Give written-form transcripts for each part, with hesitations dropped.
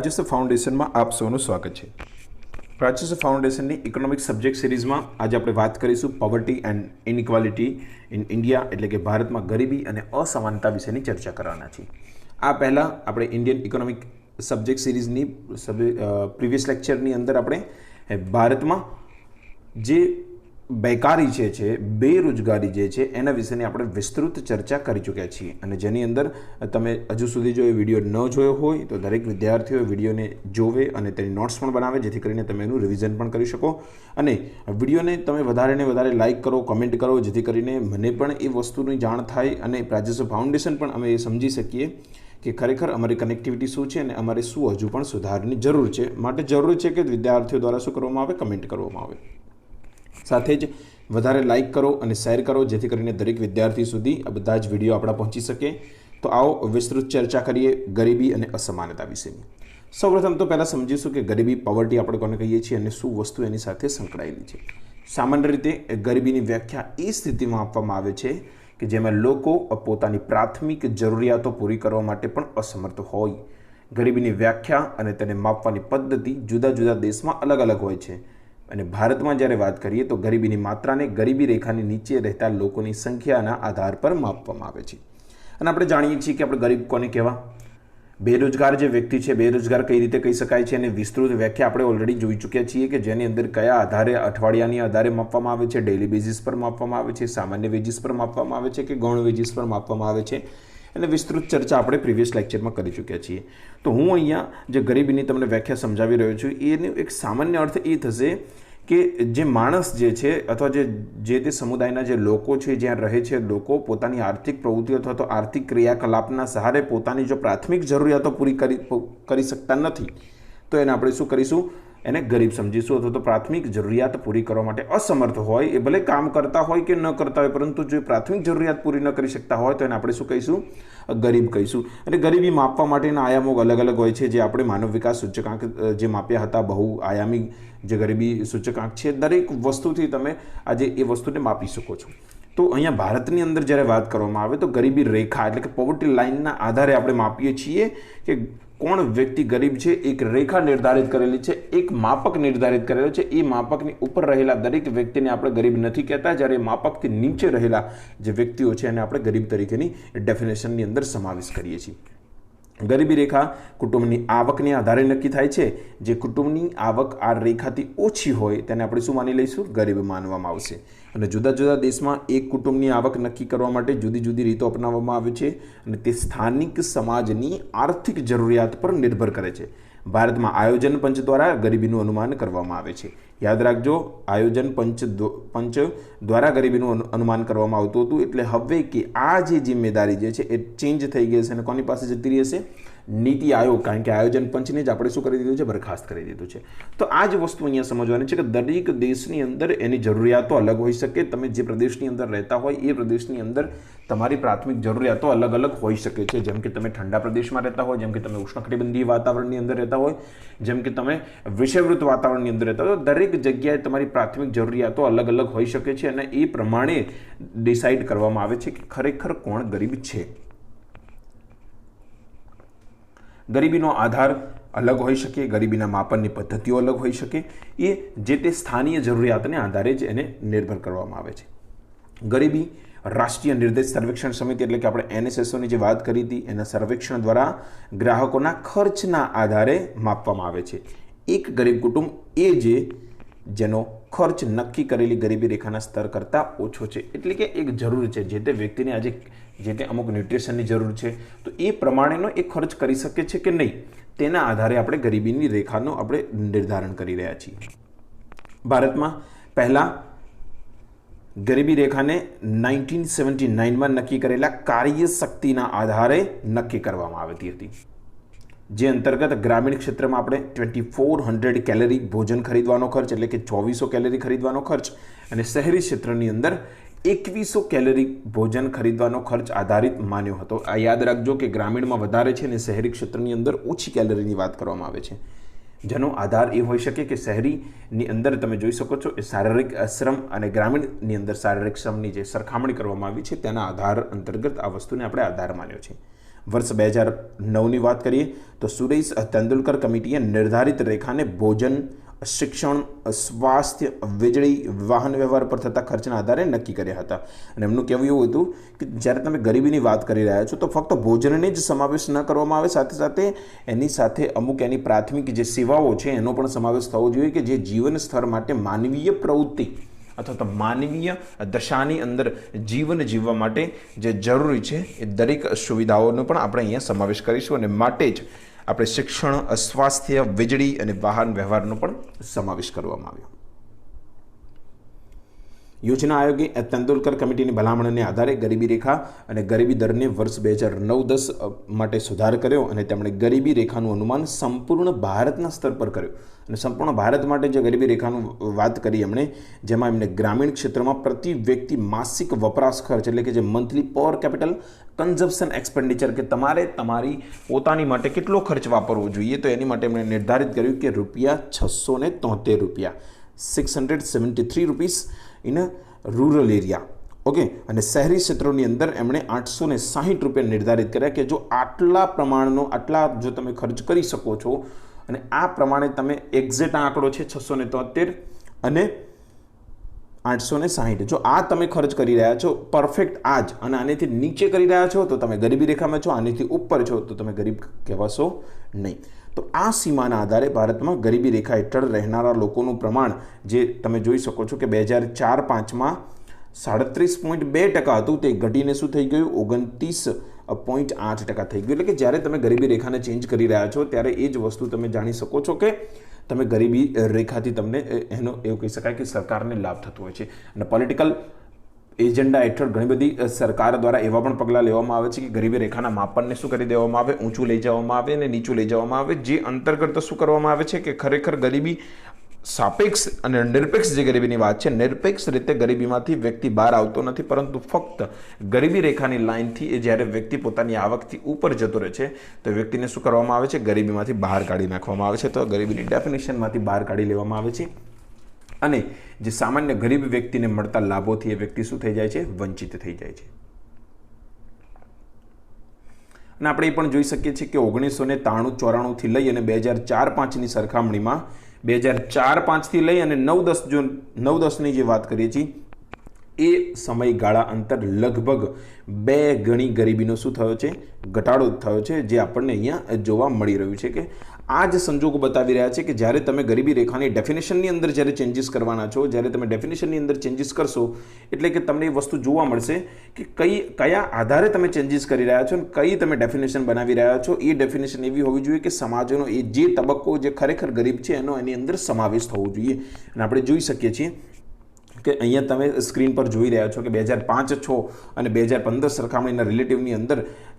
રાજ્યસ્થ ફાઉન્ડેશનમાં આપ સૌનું સ્વાગત છે। રાજ્યસ્થ ફાઉન્ડેશનની ઇકોનોમિક સબ્જેક્ટ સિરીઝમાં આજે આપણે વાત કરીશું poverty and inequality in India, એટલે કે ભારતમાં ગરીબી અને અસમાનતા વિશેની ચર્ચા કરવાના છીએ। આ પહેલાં આપણે ઇન્ડિયન ઇકોનોમિક સબ્જેક્ટ સિરીઝની પ્રીવિયસ લેક્ચરની અંદર આપણે ભારતમાં જે બેકારી છે બેરોજગારી જે છે એના વિશેની આપણે વિસ્તૃત ચર્ચા કરી ચૂક્યા છીએ, અને જેની અંદર તમે હજુ સુધી જો એ વિડીયો ન જોયો હોય તો દરેક વિદ્યાર્થીઓ વિડીયોને જોવે અને તેની નોટ્સ પણ બનાવે, જેથી કરીને તમે એનું રિવિઝન પણ કરી શકો। અને વિડીયોને તમે વધારે ને વધારે લાઇક કરો, કમેન્ટ કરો, જેથી કરીને મને પણ એ વસ્તુની જાણ થાય અને રાજ્યસ્થ ફાઉન્ડેશન પણ અમે એ સમજી શકીએ કે ખરેખર અમારી કનેક્ટિવિટી શું છે અને અમારે શું હજુ પણ સુધારની જરૂર છે। માટે જરૂર છે કે વિદ્યાર્થીઓ દ્વારા શું કરવામાં આવે, કમેન્ટ કરવામાં આવે। સાથે જ વધારે લાઇક કરો અને શેર કરો, જેથી કરીને દરેક વિદ્યાર્થી સુધી આ બધા જ વિડીયો આપણા પહોંચી શકે। તો આવો વિસ્તૃત ચર્ચા કરીએ ગરીબી અને અસમાનતા વિશેની। સૌપ્રથમ તો પહેલાં સમજીશું કે ગરીબી, પોવર્ટી આપણે કોને કહીએ છીએ અને શું વસ્તુ એની સાથે સંકળાયેલી છે। સામાન્ય રીતે ગરીબીની વ્યાખ્યા એ સ્થિતિમાં આપવામાં આવે છે કે જેમાં લોકો પોતાની પ્રાથમિક જરૂરિયાતો પૂરી કરવા માટે પણ અસમર્થ હોય। ગરીબીની વ્યાખ્યા અને તેને માપવાની પદ્ધતિ જુદા જુદા દેશમાં અલગ અલગ હોય છે, અને ભારતમાં જ્યારે વાત કરીએ તો ગરીબીની માત્રાને ગરીબી રેખાની નીચે રહેતા લોકોની સંખ્યાના આધાર પર માપવામાં આવે છે। અને આપણે જાણીએ છીએ કે આપણે ગરીબ કોને કહેવા, બેરોજગાર જે વ્યક્તિ છે, બેરોજગાર કઈ રીતે કહી શકાય છે અને વિસ્તૃત વ્યાખ્યા આપણે ઓલરેડી જોઈ ચૂક્યા છીએ કે જેની અંદર કયા આધારે, અઠવાડિયાની આધારે માપવામાં આવે છે, ડેઇલી બેઝિસ પર માપવામાં આવે છે, સામાન્ય વેજીસ પર માપવામાં આવે છે કે ગૌણ વેજીસ પર માપવામાં આવે છે, અને વિસ્તૃત ચર્ચા આપણે પ્રીવિયસ લેક્ચરમાં કરી ચૂક્યા છીએ। તો હું અહીંયા જે ગરીબીની તમને વ્યાખ્યા સમજાવી રહ્યો છું એનો એક સામાન્ય અર્થ એ થશે કે જે માણસ જે છે અથવા જે તે સમુદાયના જે લોકો છે, જ્યાં રહે છે લોકો, પોતાની આર્થિક પ્રવૃત્તિઓ અથવા તો આર્થિક ક્રિયાકલાપના સહારે પોતાની જો પ્રાથમિક જરૂરિયાતો પૂરી કરી શકતા નથી તો એને આપણે શું કરીશું, એને ગરીબ સમજીશું। અથવા તો પ્રાથમિક જરૂરિયાત પૂરી કરવા માટે અસમર્થ હોય, એ ભલે કામ કરતા હોય કે ન કરતા હોય, પરંતુ જો પ્રાથમિક જરૂરિયાત પૂરી ન કરી શકતા હોય તો એને આપણે શું કહીશું, ગરીબ કહીશું। અને ગરીબી માપવા માટેના આયામો અલગ અલગ હોય છે, જે આપણે માનવ વિકાસ સૂચકાંક જે માપ્યા હતા, બહુ આયામી જે ગરીબી સૂચકાંક છે, દરેક વસ્તુથી તમે આજે એ વસ્તુને માપી શકો છો। તો અહીંયા ભારતની અંદર જ્યારે વાત કરવામાં આવે તો ગરીબી રેખા એટલે કે પોવર્ટી લાઇનના આધારે આપણે માપીએ છીએ કે કોણ વ્યક્તિ ગરીબ છે। એક રેખા નિર્ધારિત કરેલી છે, એક માપક નિર્ધારિત કરેલો છે, એ માપકની ઉપર રહેલા દરેક વ્યક્તિને આપણે ગરીબ નથી કહેતા, જ્યારે માપકથી નીચે રહેલા જે વ્યક્તિઓ છે એને આપણે ગરીબ તરીકેની ડેફિનેશનની અંદર સમાવેશ કરીએ છીએ। ગરીબી રેખા કુટુંબની આવકની આધારે નક્કી થાય છે। જે કુટુંબની આવક આ રેખાથી ઓછી હોય તેને આપણે શું માની લઈશું, ગરીબ માનવામાં આવશે। અને જુદા જુદા દેશમાં એક કુટુંબની આવક નક્કી કરવા માટે જુદી જુદી રીતો અપનાવવામાં આવે છે, અને તે સ્થાનિક સમાજની આર્થિક જરૂરિયાત પર નિર્ભર કરે છે। ભારતમાં આયોજન પંચ દ્વારા ગરીબીનું અનુમાન કરવામાં આવે છે। યાદ રાખજો, આયોજન પંચ દ્વારા ગરીબીનું અનુમાન કરવામાં આવતું હતું, એટલે હવે કે આ જે જિમ્મેદારી જે છે એ ચેન્જ થઈ ગઈ છે અને કોની પાસે જતી રહી હશે, નીતિ આયોગ, કારણ કે આયોજન પંચને જ આપણે શું કરી દીધું છે, બરખાસ્ત કરી દીધું છે। તો આ જ વસ્તુ અહીંયા સમજવાની છે કે દરેક દેશની અંદર એની જરૂરિયાતો અલગ હોઈ શકે। તમે જે પ્રદેશની અંદર રહેતા હોય એ પ્રદેશની અંદર તમારી પ્રાથમિક જરૂરિયાતો અલગ અલગ હોઈ શકે છે। જેમ કે તમે ઠંડા પ્રદેશમાં રહેતા હોય, જેમ કે તમે ઉષ્ણકટિબંધીય વાતાવરણની અંદર રહેતા હોય, જેમ કે તમે વિષુવવૃત્ત વાતાવરણની અંદર રહેતા હોય, દરેક જગ્યાએ તમારી પ્રાથમિક જરૂરિયાતો અલગ અલગ હોઈ શકે છે, અને એ પ્રમાણે ડિસાઇડ કરવામાં આવે છે કે ખરેખર કોણ ગરીબ છે। ગરીબીનો આધાર અલગ હોઈ શકે, ગરીબીના માપનની પદ્ધતિઓ અલગ હોઈ શકે, એ જે તે સ્થાનીય જરૂરિયાતને આધારે જ એને નિર્ભર કરવામાં આવે છે। ગરીબી રાષ્ટ્રીય નિર્દેશ સર્વેક્ષણ સમિતિ એટલે કે આપણે NSSOની જે વાત કરી હતી એના સર્વેક્ષણ દ્વારા ગ્રાહકોના ખર્ચના આધારે માપવામાં આવે છે। એક ગરીબ કુટુંબ એ જેનો ખર્ચ નક્કી કરેલી ગરીબી રેખાના સ્તર કરતાં ઓછો છે, એટલે કે એક જરૂર છે, જે તે વ્યક્તિને આજે જે તે અમુક ન્યુટ્રિશનની જરૂર છે તો એ પ્રમાણેનો એ ખર્ચ કરી શકે છે કે નહીં, તેના આધારે આપણે ગરીબીની રેખાનું આપણે નિર્ધારણ કરી રહ્યા છીએ। ભારતમાં પહેલાં ગરીબી રેખાને 1979માં નક્કી કરેલા કાર્યશક્તિના આધારે નક્કી કરવામાં આવતી હતી, જે અંતર્ગત ગ્રામીણ ક્ષેત્રમાં આપણે 2400 કેલરી ભોજન ખરીદવાનો ખર્ચ એટલે કે 2400 કેલરી ખરીદવાનો ખર્ચ, અને શહેરી ક્ષેત્રની અંદર 2100 કેલરી ભોજન ખરીદવાનો ખર્ચ આધારિત માન્યો હતો। આ યાદ રાખજો કે ગ્રામીણમાં વધારે છે અને શહેરી ક્ષેત્રની અંદર ઓછી કેલરીની વાત કરવામાં આવે છે, જેનો આધાર એ હોઈ શકે કે શહેરીની અંદર તમે જોઈ શકો છો એ શારીરિક શ્રમ અને ગ્રામીણની અંદર શારીરિક શ્રમની જે સરખામણી કરવામાં આવી છે તેના આધાર અંતર્ગત આ વસ્તુને આપણે આધાર માન્યો છે। વર્ષ 2009ની વાત કરીએ તો સુરેશ તેંડુલકર કમિટીએ નિર્ધારિત રેખાને ભોજન, શિક્ષણ, સ્વાસ્થ્ય, વીજળી, વાહન વ્યવહાર પર થતા ખર્ચના આધારે નક્કી કર્યા હતા. અને એમનું કહેવું એવું હતું કે જ્યારે તમે ગરીબીની વાત કરી રહ્યા છો તો ફક્ત ભોજનને જ સમાવેશ ન કરવામાં આવે, સાથે સાથે એની સાથે અમુક એની પ્રાથમિક જે સેવાઓ છે એનો પણ સમાવેશ થવો જોઈએ કે જે જીવન સ્તર માટે માનવીય પ્રવૃત્તિ અથવા તો માનવીય દશાની અંદર જીવન જીવવા માટે જે જરૂરી છે એ દરેક સુવિધાઓનો પણ આપણે અહીંયા સમાવેશ કરીશું. અને માટે જ આપણે શિક્ષણ, સ્વાસ્થ્ય, વીજળી અને વાહન વ્યવહારનો પણ સમાવેશ કરવામાં આવ્યો. યોજના આયોગે તેંડુલકર કમિટીની ભલામણને આધારે ગરીબી રેખા અને ગરીબી દરને વર્ષ 2009-10 માટે સુધાર કર્યો અને તેમણે ગરીબી રેખાનું અનુમાન સંપૂર્ણ ભારતના સ્તર પર કર્યું. અને સંપૂર્ણ ભારત માટે જે ગરીબી રેખાનું વાત કરી એમણે, જેમાં એમણે ગ્રામીણ ક્ષેત્રમાં પ્રતિ વ્યક્તિ માસિક વપરાશ ખર્ચ એટલે કે જે મંથલી પર કેપિટલ કન્ઝમ્પશન એક્સપેન્ડિચર કે તમારે તમારી પોતાની માટે કેટલો ખર્ચ વાપરવો જોઈએ તો એની માટે એમણે નિર્ધારિત કર્યું કે ₹673 ₹673 ઇન રૂરલ એરિયા. ઓકે, અને શહેરી ક્ષેત્રોની અંદર એમણે ₹860 નિર્ધારિત કર્યા કે જો આટલા પ્રમાણનો જો તમે ખર્ચ કરી શકો છો અને આ પ્રમાણે તમે એક્ઝેક્ટ આંકડો છે 673 અને 860, જો આ તમે ખર્ચ કરી રહ્યા છો પરફેક્ટ આ જ અને આનેથી નીચે કરી રહ્યા છો તો તમે ગરીબી રેખામાં છો, આનેથી ઉપર છો તો તમે ગરીબ કહેવાશો નહીં. તો આ સીમાના આધારે ભારતમાં ગરીબી રેખા હેઠળ રહેનારા લોકોનું પ્રમાણ જે તમે જોઈ શકો છો કે 2004-05માં 37.2% હતું, તે ઘટીને શું થઈ ગયું 29.8% થઈ ગયું. એટલે કે જ્યારે તમે ગરીબી રેખાને ચેન્જ કરી રહ્યા છો ત્યારે એ જ વસ્તુ તમે જાણી શકો છો કે તમે ગરીબી રેખાથી તમને એનો એવું કહી શકાય કે સરકારને લાભ થતો હોય છે. અને પોલિટિકલ એજન્ડા હેઠળ ઘણી બધી સરકાર દ્વારા એવા પણ પગલાં લેવામાં આવે છે કે ગરીબી રેખાના માપનને શું કરી દેવામાં આવે, ઊંચું લઈ જવામાં આવે અને નીચું લઈ જવામાં આવે, જે અંતર્ગત શું કરવામાં આવે છે કે ખરેખર ગરીબી સાપેક્ષ અને નિરપેક્ષ જે ગરીબીની વાત છે, નિરપેક્ષ રીતે ગરીબીમાંથી વ્યક્તિ બહાર આવતો નથી, પરંતુ ફક્ત ગરીબી રેખાની લાઇનથી એ જ્યારે વ્યક્તિ પોતાની આવકથી ઉપર જતો રહે છે તો વ્યક્તિને શું કરવામાં આવે છે, ગરીબીમાંથી બહાર કાઢી નાખવામાં આવે છે. તો ગરીબીની ડેફિનેશનમાંથી બહાર કાઢી લેવામાં આવે છે અને જે સામાન્ય ગરીબ વ્યક્તિને મળતા લાભોથી એ વ્યક્તિ શું થઈ જાય છે, વંચિત થઈ જાય છે. અને આપણે એ પણ જોઈ શકીએ છીએ કે 1993-94થી લઈ અને 2004-05ની સરખામણીમાં 2004-05થી લઈ અને 9-10ની જે વાત કરીએ છીએ એ સમયગાળા અંતર લગભગ 2 ગણી ગરીબીનો શું થયો છે, ઘટાડો થયો છે, જે આપણને અહીંયા જોવા મળી રહ્યું છે. કે આ જ સંજોગો બતાવી રહ્યા છે કે જ્યારે તમે ગરીબી રેખાની ડેફિનેશનની અંદર જ્યારે ચેન્જીસ કરવાના છો, જ્યારે તમે ડેફિનેશનની અંદર ચેન્જીસ કરશો એટલે કે તમને એ વસ્તુ જોવા મળશે કે કયા આધારે તમે ચેન્જીસ કરી રહ્યા છો અને કઈ તમે ડેફિનેશન બનાવી રહ્યા છો. એ ડેફિનેશન એવી હોવી જોઈએ કે સમાજનો એ જે તબક્કો જે ખરેખર ગરીબ છે એનો એની અંદર સમાવેશ થવો જોઈએ. અને આપણે જોઈ શકીએ છીએ કે અહીંયા તમે સ્ક્રીન પર જોઈ રહ્યા છો કે 2005-06 અને 2015 સરખામણીના રિલેટિવની અંદર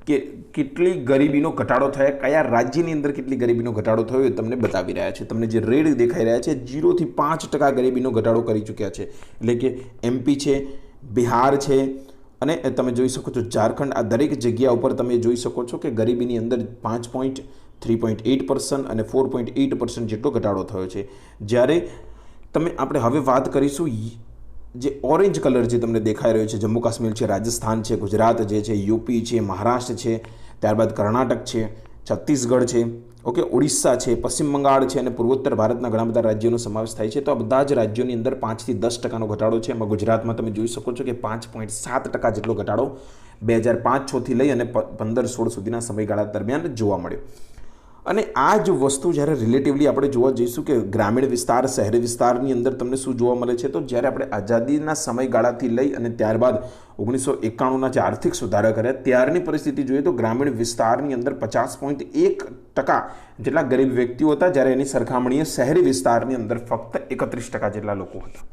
કે કેટલી ગરીબીનો ઘટાડો થયો, કયા રાજ્યની અંદર કેટલી ગરીબીનો ઘટાડો થયો એ તમને બતાવી રહ્યા છે. તમને જે રેડ દેખાઈ રહ્યા છે 0 થી 5% ગરીબીનો ઘટાડો કરી ચૂક્યા છે. એટલે કે MP છે, બિહાર છે અને તમે જોઈ શકો છો ઝારખંડ, આ દરેક જગ્યા ઉપર તમે જોઈ શકો છો કે ગરીબીની અંદર 3.8% અને 4.8% જેટલો ઘટાડો થયો છે. જ્યારે આપણે હવે વાત કરીશું જે ઓરેન્જ કલર જે તમને દેખાઈ રહ્યો છે, જમ્મુ કાશ્મીર છે, રાજસ્થાન છે, ગુજરાત જે છે, યુપી છે, મહારાષ્ટ્ર છે, ત્યારબાદ કર્ણાટક છે, છત્તીસગઢ છે, ઓકે, ઓડિશા છે, પશ્ચિમ બંગાળ છે અને પૂર્વોત્તર ભારતના ઘણા બધા રાજ્યોનો સમાવેશ થાય છે. તો આ બધા જ રાજ્યોની અંદર 5 થી 10% ઘટાડો છે. એમાં ગુજરાતમાં તમે જોઈ શકો છો કે 5.7% જેટલો ઘટાડો 2005-06થી લઈ અને 15-16 સુધીના સમયગાળા દરમિયાન જોવા મળ્યો. અને આ જ વસ્તુ જ્યારે રિલેટિવલી આપણે જોવા જઈશું કે ગ્રામીણ વિસ્તાર, શહેરી વિસ્તારની અંદર તમને શું જોવા મળે છે, તો જ્યારે આપણે આઝાદીના સમયગાળાથી લઈ અને ત્યારબાદ 1991ના જે આર્થિક સુધારા કર્યા ત્યારની પરિસ્થિતિ જોઈએ તો ગ્રામીણ વિસ્તારની અંદર 50.1% જેટલા ગરીબ વ્યક્તિઓ હતા, જ્યારે એની સરખામણીએ શહેરી વિસ્તારની અંદર ફક્ત 31% જેટલા લોકો હતા.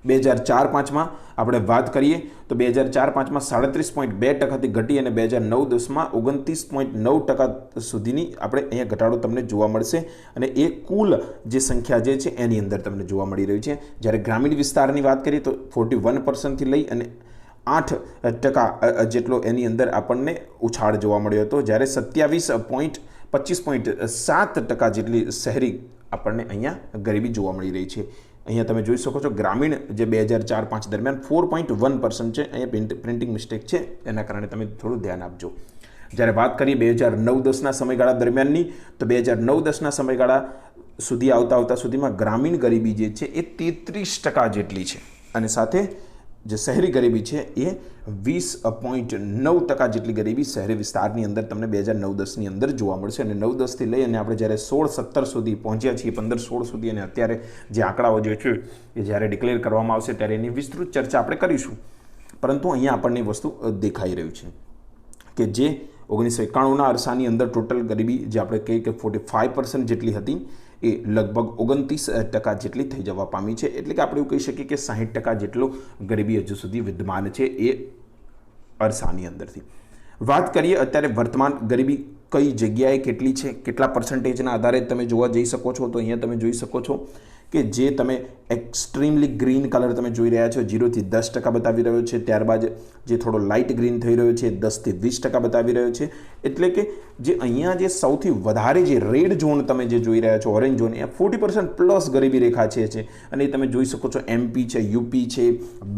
2004-05માં આપણે વાત કરીએ તો 2004-05માં 37.2%થી ઘટી અને 2009-10માં 29.9% સુધીની આપણે અહીંયા ઘટાડો તમને જોવા મળશે. અને એ કુલ જે સંખ્યા જે છે એની અંદર તમને જોવા મળી રહી છે. જ્યારે ગ્રામીણ વિસ્તારની વાત કરીએ તો 41%થી લઈ અને 8% જેટલો એની અંદર આપણને ઉછાળ જોવા મળ્યો હતો, જ્યારે 25.7% જેટલી શહેરી આપણને અહીંયા ગરીબી જોવા મળી રહી છે. અહીંયા તમે જોઈ શકો છો ગ્રામીણ જે 2004-5 દરમિયાન 4.1% છે, અહીંયા પ્રિન્ટિંગ મિસ્ટેક છે, એના કારણે તમે થોડું ધ્યાન આપજો. જ્યારે વાત કરીએ 2009-10ના સમયગાળા દરમિયાનની, તો 2009-10ના સમયગાળા સુધી આવતા સુધીમાં ગ્રામીણ ગરીબી જે છે એ 33% જેટલી છે, અને સાથે જે શહેરી ગરીબી છે એ 20.9% જેટલી ગરીબી શહેરી વિસ્તારની અંદર તમને 2009-10ની અંદર જોવા મળશે. અને 9-10થી લઈ અને આપણે જ્યારે 16-17 સુધી પહોંચ્યા છીએ, 15-16 સુધી, અને અત્યારે જે આંકડાઓ જે છે એ જ્યારે ડિક્લેર કરવામાં આવશે ત્યારે એની વિસ્તૃત ચર્ચા આપણે કરીશું. પરંતુ અહીંયા આપણને વસ્તુ દેખાઈ રહ્યું છે કે જે 1991ના અરસાની અંદર ટોટલ ગરીબી જે આપણે કહીએ કે 45% જેટલી હતી એ લગભગ 29% જેટલી થઈ જવા પામી છે. એટલે કે આપણે એવું કહી શકીએ કે 60% જેટલો ગરીબી હજુ સુધી વિદ્યમાન છે એ અરસાની અંદરથી. વાત કરીએ અત્યારે વર્તમાન ગરીબી કઈ જગ્યાએ કેટલી છે, કેટલા પર્સન્ટેજના આધારે તમે જોવા જઈ શકો છો, તો અહીંયા તમે જોઈ શકો છો કે જે તમે એક્સ્ટ્રીમલી ગ્રીન કલર તમે જોઈ રહ્યા છો 0 થી 10% બતાવી રહ્યો છે. ત્યારબાદ જે થોડો લાઇટ ગ્રીન થઈ રહ્યો છે 10 થી 20% બતાવી રહ્યો છે. એટલે કે જે અહીંયા જે સૌથી વધારે જે રેડ ઝોન તમે જે જોઈ રહ્યા છો, ઓરેન્જ ઝોન, એ 40% પ્લસ ગરીબી રેખા છે. અને તમે જોઈ શકો છો MP છે, યુપી છે,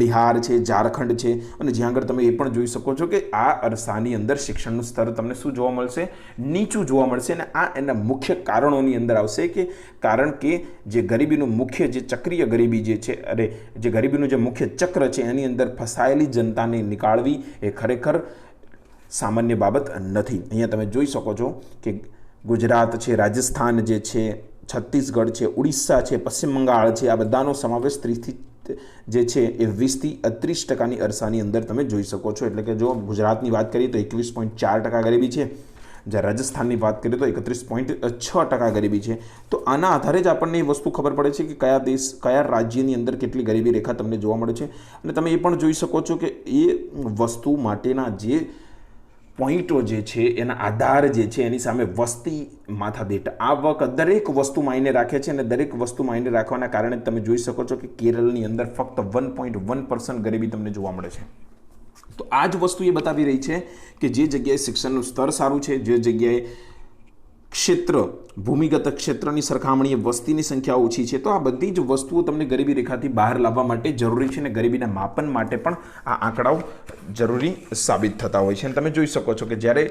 બિહાર છે, ઝારખંડ છે, અને જ્યાં આગળ તમે એ પણ જોઈ શકો છો કે આ અરસાની અંદર શિક્ષણનું સ્તર તમને શું જોવા મળશે, નીચું જોવા મળશે. અને આ એના મુખ્ય કારણોની અંદર આવશે કે કારણ કે જે ગરીબીનું મુખ્ય જે ચક્રીય ગરીબી જે છે, જે ગરીબીનું જે મુખ્ય ચક્ર છે એની અંદર ફસાયેલી જનતાને નીકાળવી એ ખરેખર સામાન્ય બાબત નથી. અહીંયા તમે જોઈ શકો છો કે ગુજરાત છે, રાજસ્થાન જે છે, છત્તીસગઢ છે, ઉડીસા છે, પશ્ચિમ બંગાળ છે, આ બધાનો સમાવેશ 30 જે છે એ 20 થી 30%ની અરસાની અંદર તમે જોઈ શકો છો. એટલે કે જો ગુજરાતની વાત કરીએ તો 21.4% ગરીબી છે, જ્યારે રાજસ્થાનની વાત કરીએ તો 31.6% ગરીબી છે. તો આના આધારે જ આપણને એ વસ્તુ ખબર પડે છે કે કયા દેશ, કયા રાજ્યની અંદર કેટલી ગરીબી રેખા તમને જોવા મળે છે. અને તમે એ પણ જોઈ શકો છો કે એ વસ્તુ માટેના જે પોઈન્ટો જે છે એના આધાર જે છે એની સામે વસ્તી માથાદીઠ આવક દરેક વસ્તુ માયને રાખે છે. અને દરેક વસ્તુ માયને રાખવાના કારણે તમે જોઈ શકો છો કે કેરળની અંદર ફક્ત 1.1% ગરીબી તમને જોવા મળે છે. તો આ જ વસ્તુ એ બતાવી રહી છે કે જે જગ્યાએ શિક્ષણનું સ્તર સારું છે, જે જગ્યાએ ક્ષેત્ર, ભૂમિગત ક્ષેત્રની સરખામણીએ વસ્તીની સંખ્યા ઓછી છે, તો આ બધી જ વસ્તુઓ તમને ગરીબી રેખાથી બહાર લાવવા માટે જરૂરી છે. અને ગરીબીના માપન માટે પણ આ આંકડાઓ જરૂરી સાબિત થતા હોય છે. અને તમે જોઈ શકો છો કે જ્યારે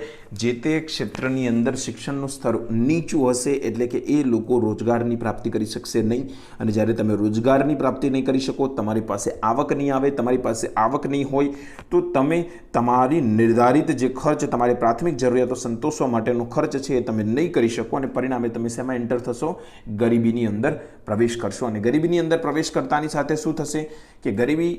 જે તે ક્ષેત્રની અંદર શિક્ષણનું સ્તર નીચું હશે એટલે કે એ લોકો રોજગારની પ્રાપ્તિ કરી શકશે નહીં. અને જ્યારે તમે રોજગારની પ્રાપ્તિ નહીં કરી શકો, તમારી પાસે આવક નહીં આવે, તમારી પાસે આવક નહીં હોય, તો તમે તમારી નિર્ધારિત જે ખર્ચ, તમારી પ્રાથમિક જરૂરિયાતો સંતોષવા માટેનો ખર્ચ છે એ તમે નહીં કરી શકો. અને પરિણામે તમે શેમાં એન્ટર થશો? ગરીબીની અંદર પ્રવેશ કરશો. અને ગરીબીની અંદર પ્રવેશ કરતાની સાથે શું થશે કે ગરીબી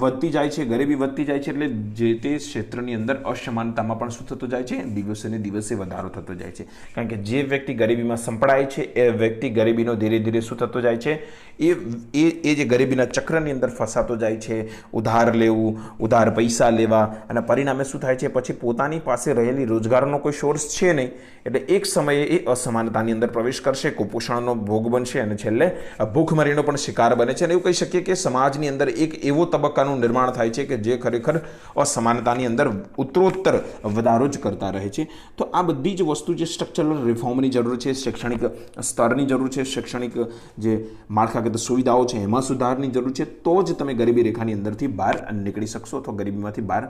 વધતી જાય છે, ગરીબી વધતી જાય છે એટલે જે તે ક્ષેત્રની અંદર અસમાનતામાં પણ શું થતું જાય છે? દિવસે ને દિવસે વધારો થતો જાય છે. કારણ કે જે વ્યક્તિ ગરીબીમાં સંપડાય છે એ વ્યક્તિ ગરીબીનો ધીરે ધીરે શું થતો જાય છે? એ જે ગરીબીના ચક્રની અંદર ફસાતો જાય છે. ઉધાર લેવું, ઉધાર પૈસા લેવા, અને પરિણામે શું થાય છે? પછી પોતાની પાસે રહેલી રોજગારનો કોઈ સોર્સ છે નહીં એટલે એક સમયે એ અસમાનતાની અંદર પ્રવેશ કરશે, કુપોષણનો ભોગ બનશે અને છેલ્લે ભૂખમરીનો પણ શિકાર બને છે. અને એવું કહી શકીએ કે સમાજની અંદર એક એવો તબક્કાનું નિર્માણ થાય છે કે જે ખરેખર અસમાનતાની અંદર ઉત્તરોત્તર વધારો જ કરતા રહે છે. તો આ બધી જ વસ્તુ જે સ્ટ્રક્ચરલ રિફોર્મની જરૂર છે, શૈક્ષણિક સ્તરની જરૂર છે, શૈક્ષણિક જે માળખાગત સુવિધાઓ છે એમાં સુધારની જરૂર છે, તો જ તમે ગરીબી રેખાની અંદરથી બહાર નીકળી શકશો અથવા ગરીબીમાંથી બહાર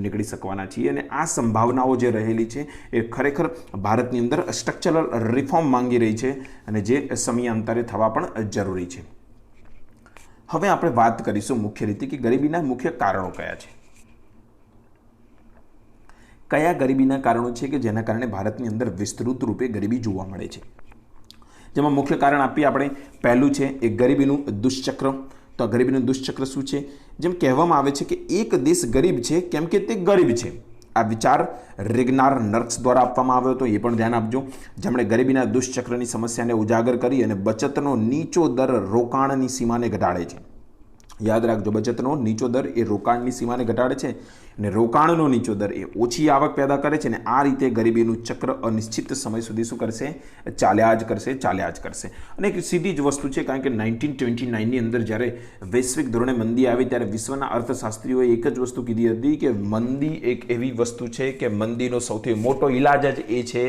નીકળી શકવાના છીએ. અને આ સંભાવનાઓ જે રહેલી છે એ ખરેખર ભારતની અંદર સ્ટ્રક્ચરલ રિફોર્મ માંગી રહી છે અને જે સમયાંતરે થવા પણ જરૂરી છે. હવે આપણે વાત કરીશું મુખ્ય રીતે કે ગરીબીના મુખ્ય કારણો કયા છે. કયા ગરીબીના કારણો છે કે જેના કારણે ભારતની અંદર વિસ્તૃત રૂપે ગરીબી જોવા મળે છે. જેમાં મુખ્ય કારણ આપીએ આપણે, પહેલું છે એ ગરીબીનું દુષ્ચક્ર. તો ગરીબીનું દુષ્ચક્ર શું છે? જેમ કહેવામાં આવે છે કે એક દેશ ગરીબ છે કેમ કે તે ગરીબ છે. આ વિચાર રેગ્નાર નર્ક્સ દ્વારા આપવામાં આવ્યો હતો, એ પણ ધ્યાન આપજો, જેમણે ગરીબીના દુષ્ચક્રની સમસ્યાને ઉજાગર કરી અને બચતનો નીચો દર રોકાણની સીમાને ઘટાડે છે. યાદ રાખજો, બચતનો નીચો દર એ રોકાણની સીમાને ઘટાડે છે અને રોકાણનો નીચો દર એ ઓછી આવક પેદા કરે છે. અને આ રીતે ગરીબીનું ચક્ર અનિશ્ચિત સમય સુધી શું કરશે? ચાલ્યા જ કરશે. અને એક સીધી જ વસ્તુ છે, કારણ કે 1929ની અંદર જ્યારે વૈશ્વિક ધોરણે મંદી આવી ત્યારે વિશ્વના અર્થશાસ્ત્રીઓએ એક જ વસ્તુ કીધી હતી કે મંદી એક એવી વસ્તુ છે કે મંદીનો સૌથી મોટો ઇલાજ જ એ છે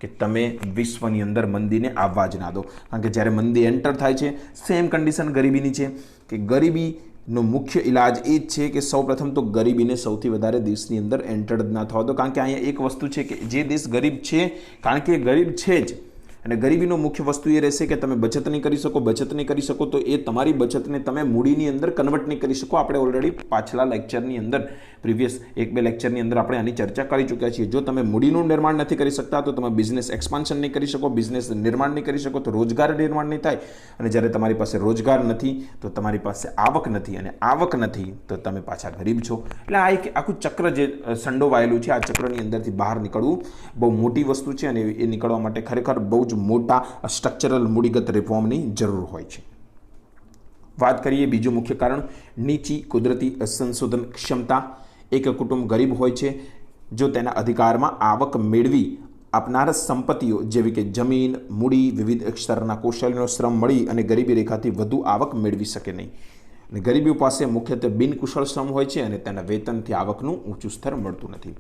કે તમે વિશ્વની અંદર મંદીને આવવા જ ના દો, કારણ કે જ્યારે મંદી એન્ટર થાય છે સેમ કન્ડિશન ગરીબીની છે કે ગરીબીનો મુખ્ય ઇલાજ એ જ છે કે સૌપ્રથમ તો ગરીબીને સૌથી વધારે દેશની અંદર એન્ટર જ ના થવા દો, કારણ કે અહીંયા એક વસ્તુ છે કે જે દેશ ગરીબ છે, કારણ કે ગરીબ છે જ, અને ગરીબીનો મુખ્ય વસ્તુ એ રહેશે કે તમે બચત નહીં કરી શકો, બચત નહીં કરી શકો તો એ તમારી બચતને તમે મૂડીની અંદર કન્વર્ટ નહીં કરી શકો. આપણે ઓલરેડી પાછલા લેક્ચરની અંદર પ્રીવિયસ 1-2 લેક્ચરની અંદર આપણે આની ચર્ચા કરી ચૂક્યા છીએ. જો તમે મૂડીનું નિર્માણ નથી કરી શકતા તો તમે બિઝનેસ એક્સપાન્શન નહીં કરી શકો, બિઝનેસ નિર્માણ નહીં કરી શકો તો રોજગાર નિર્માણ નહીં થાય, અને જ્યારે તમારી પાસે રોજગાર નથી તો તમારી પાસે આવક નથી, અને આવક નથી તો તમે પાછા ગરીબ છો. એટલે આ એક આખું ચક્ર જે સંડોવાયેલું છે, આ ચક્રની અંદરથી બહાર નીકળવું બહુ મોટી વસ્તુ છે, અને એ નીકળવા માટે ખરેખર બહુ જ મોટા સ્ટ્રક્ચરલ મૂડીગત રિફોર્મની જરૂર હોય છે. વાત કરીએ બીજું મુખ્ય કારણ, નીચી કુદરતી સંશોધન ક્ષમતા. એક કુટુંબ ગરીબ હોય છે જો તેના અધિકારમાં આવક મેળવી આપનાર સંપત્તિઓ જેવી કે જમીન, મૂડી, વિવિધ સ્તરના કૌશલ્યનો શ્રમ મળી અને ગરીબી રેખાથી વધુ આવક મેળવી શકે નહીં. અને ગરીબીઓ પાસે મુખ્યત્વે બિનકુશળ શ્રમ હોય છે અને તેના વેતનથી આવકનું ઊંચું સ્તર મળતું નથી.